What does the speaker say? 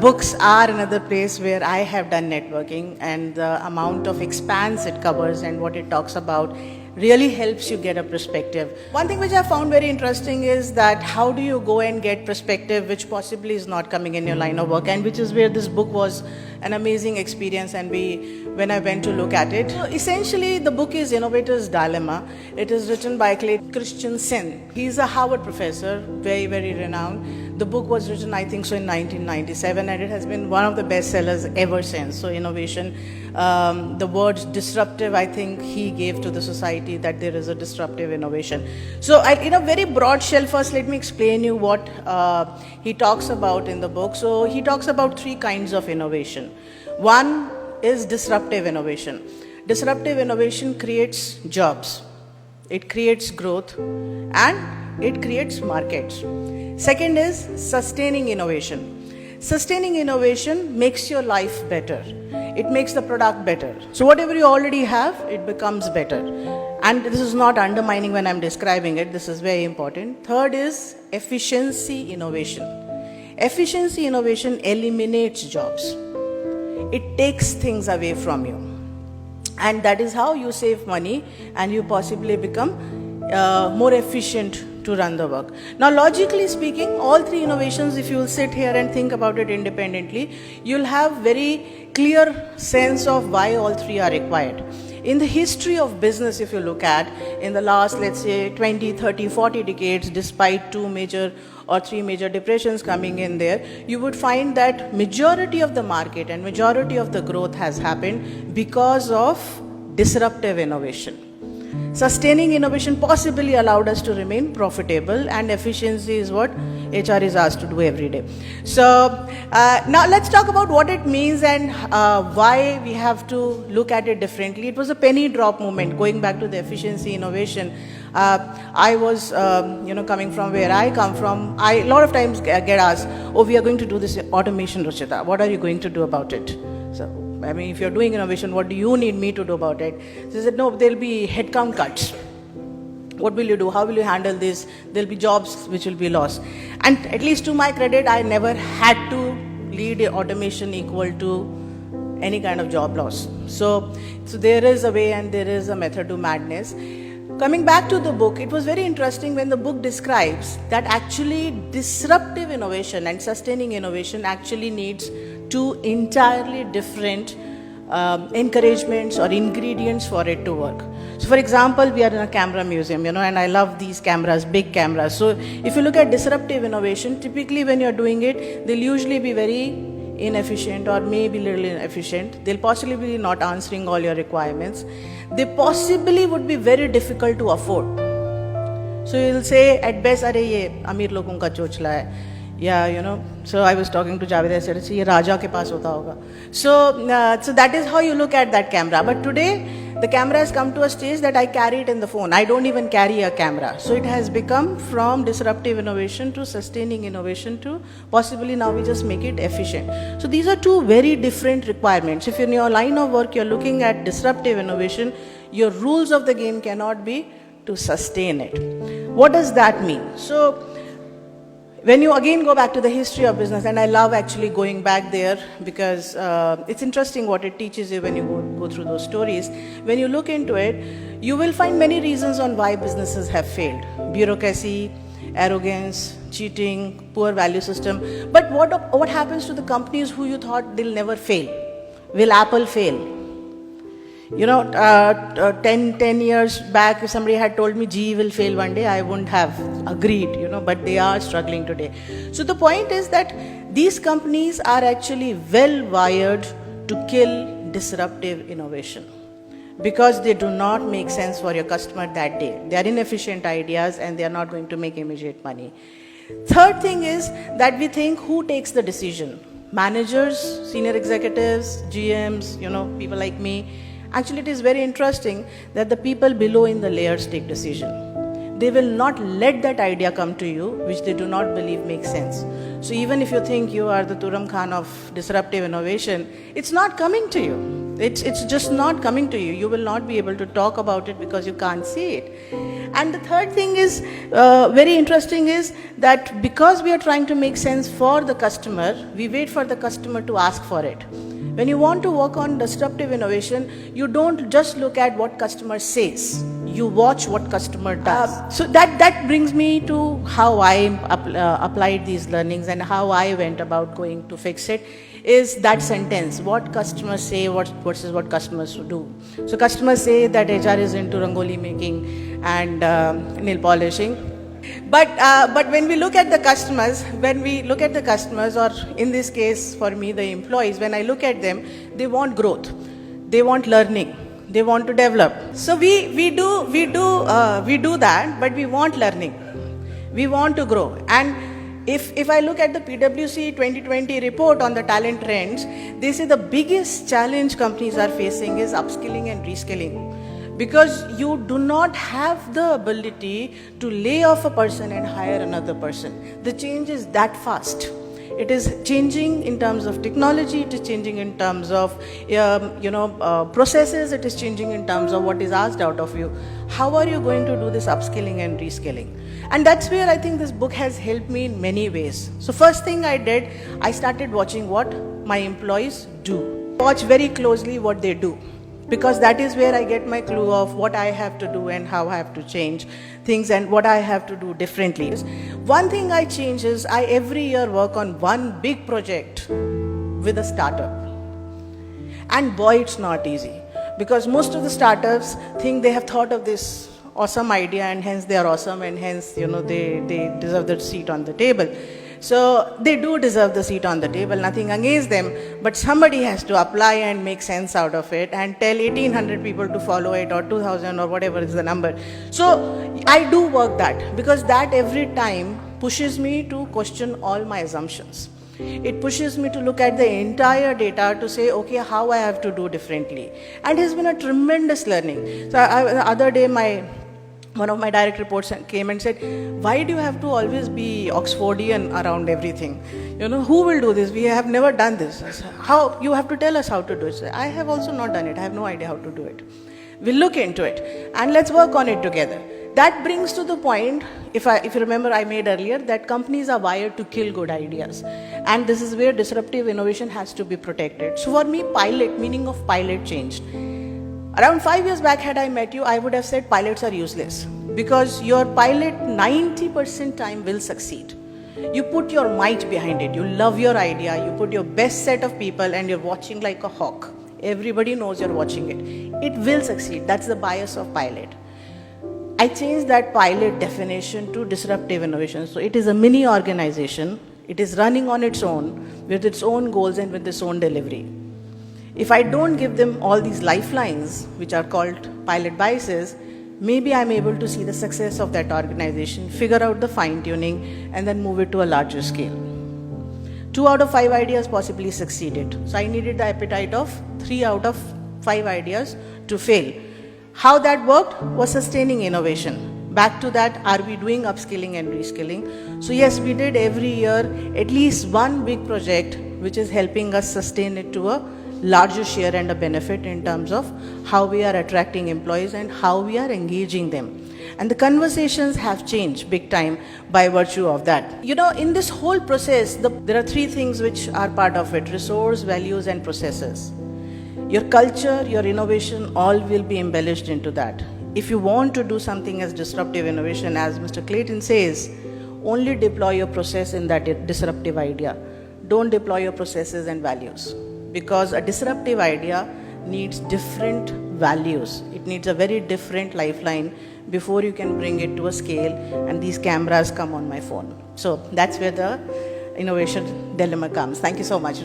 Books are another place where I have done networking, and the amount of expanse it covers and what it talks about really helps you get a perspective. One thing which I found very interesting is that how do you go and get perspective which possibly is not coming in your line of work, and which is where this book was an amazing experience, and when I went to look at it. So essentially the book is Innovator's Dilemma. It is written by Christensen. He's a Harvard professor, very, very renowned. The book was written, I think so, in 1997, and it has been one of the best sellers ever since. So innovation, the word disruptive, I think he gave to the society, that there is a disruptive innovation. So in a very broad shell, first let me explain you what he talks about in the book. So he talks about three kinds of innovation. One is disruptive innovation. Disruptive innovation creates jobs, it creates growth, and it creates markets. Second is sustaining innovation. Sustaining innovation makes your life better. It makes the product better. So whatever you already have, it becomes better. And this is not undermining when I'm describing it. This is very important. Third is efficiency innovation. Efficiency innovation eliminates jobs. It takes things away from you. And that is how you save money and you possibly become more efficient to run the work. Now, logically speaking, all three innovations, if you will sit here and think about it independently, you'll have very clear sense of why all three are required. In the history of business, if you look at, in the last, let's say, 20, 30, 40 decades, despite two major or three major depressions coming in there, you would find that majority of the market and majority of the growth has happened because of disruptive innovation. Sustaining innovation possibly allowed us to remain profitable, and efficiency is what HR is asked to do every day. So now let's talk about what it means and why we have to look at it differently. It was a penny drop moment, going back to the efficiency innovation. I was, coming from where I come from, I a lot of times get asked, oh, we are going to do this automation, Ruchita. What are you going to do about it? So, I mean, if you're doing innovation, what do you need me to do about it? So I said, no, there'll be headcount cuts. What will you do? How will you handle this? There'll be jobs which will be lost. And at least to my credit, I never had to lead automation equal to any kind of job loss. So there is a way and there is a method to madness. Coming back to the book, it was very interesting when the book describes that actually disruptive innovation and sustaining innovation actually needs two entirely different encouragements or ingredients for it to work. So for example, we are in a camera museum, and I love these cameras, big cameras. So if you look at disruptive innovation, typically when you're doing it, they'll usually be very inefficient or maybe little inefficient. They'll possibly be not answering all your requirements. They possibly would be very difficult to afford. So you'll say at best, "Arey ye amir logon ka chochla hai." Yeah, so I was talking to Javed, I said, "Ye Raja ke paas hota hoga." So that is how you look at that camera. But today, the camera has come to a stage that I carry it in the phone. I don't even carry a camera. So it has become from disruptive innovation to sustaining innovation to possibly now we just make it efficient. So these are two very different requirements. If in your line of work you're looking at disruptive innovation, your rules of the game cannot be to sustain it. What does that mean? So when you again go back to the history of business, and I love actually going back there because it's interesting what it teaches you when you go through those stories. When you look into it, you will find many reasons on why businesses have failed. Bureaucracy, arrogance, cheating, poor value system. But what happens to the companies who you thought they'll never fail? Will Apple fail? 10 years back, if somebody had told me GE will fail one day, I wouldn't have agreed, but they are struggling today. So the point is that these companies are actually well wired to kill disruptive innovation because they do not make sense for your customer that day. They are inefficient ideas and they are not going to make immediate money. Third thing is that we think who takes the decision? Managers, senior executives, GMs, people like me. Actually, it is very interesting that the people below in the layers take decision. They will not let that idea come to you, which they do not believe makes sense. So even if you think you are the Turam Khan of disruptive innovation, it's not coming to you. It's just not coming to you. You will not be able to talk about it because you can't see it. And the third thing is very interesting is that because we are trying to make sense for the customer, we wait for the customer to ask for it. When you want to work on disruptive innovation, you don't just look at what customer says, you watch what customer does. So that brings me to how I applied these learnings and how I went about going to fix it, is that sentence, what customers say versus what customers do. So customers say that HR is into rangoli making and nail polishing. But when we look at the customers, or in this case for me the employees, when I look at them, they want growth, they want learning, they want to develop. So we do that, but we want learning, we want to grow. And if I look at the PwC 2020 report on the talent trends, they say the biggest challenge companies are facing is upskilling and reskilling. Because you do not have the ability to lay off a person and hire another person. The change is that fast. It is changing in terms of technology, it is changing in terms of processes, it is changing in terms of what is asked out of you. How are you going to do this upskilling and reskilling? And that's where I think this book has helped me in many ways. So first thing I did, I started watching what my employees do. Watch very closely what they do, because that is where I get my clue of what I have to do and how I have to change things and what I have to do differently. One thing I change is I every year work on one big project with a startup. And boy, it's not easy, because most of the startups think they have thought of this awesome idea and hence they are awesome and hence they deserve the seat on the table. So they do deserve the seat on the table, nothing against them, but somebody has to apply and make sense out of it and tell 1800 people to follow it, or 2000 or whatever is the number. So I do work that, because that every time pushes me to question all my assumptions. It pushes me to look at the entire data to say, okay, how I have to do differently. And it has been a tremendous learning. So the other day one of my direct reports came and said, why do you have to always be Oxfordian around everything? Who will do this? We have never done this. How? You have to tell us how to do it. I have also not done it. I have no idea how to do it. We'll look into it and let's work on it together. That brings to the point, if you remember I made earlier, that companies are wired to kill good ideas. And this is where disruptive innovation has to be protected. So for me, meaning of pilot changed. Around 5 years back, had I met you, I would have said pilots are useless, because your pilot 90% time will succeed. You put your might behind it, you love your idea, you put your best set of people and you're watching like a hawk. Everybody knows you're watching it. It will succeed. That's the bias of pilot. I changed that pilot definition to disruptive innovation. So it is a mini organization. It is running on its own, with its own goals and with its own delivery. If I don't give them all these lifelines, which are called pilot biases, maybe I'm able to see the success of that organization, figure out the fine-tuning, and then move it to a larger scale. 2 out of 5 ideas possibly succeeded. So I needed the appetite of 3 out of 5 ideas to fail. How that worked was sustaining innovation. Back to that, are we doing upskilling and reskilling? So yes, we did every year at least one big project which is helping us sustain it to a larger share and a benefit in terms of how we are attracting employees and how we are engaging them. And the conversations have changed big time by virtue of that. In this whole process, there are 3 things which are part of it: resource, values, and processes. Your culture, your innovation, all will be embellished into that. If you want to do something as disruptive innovation, as Mr. Clayton says, only deploy your process in that disruptive idea. Don't deploy your processes and values. Because a disruptive idea needs different values. It needs a very different lifeline before you can bring it to a scale, and these cameras come on my phone. So that's where the innovation dilemma comes. Thank you so much.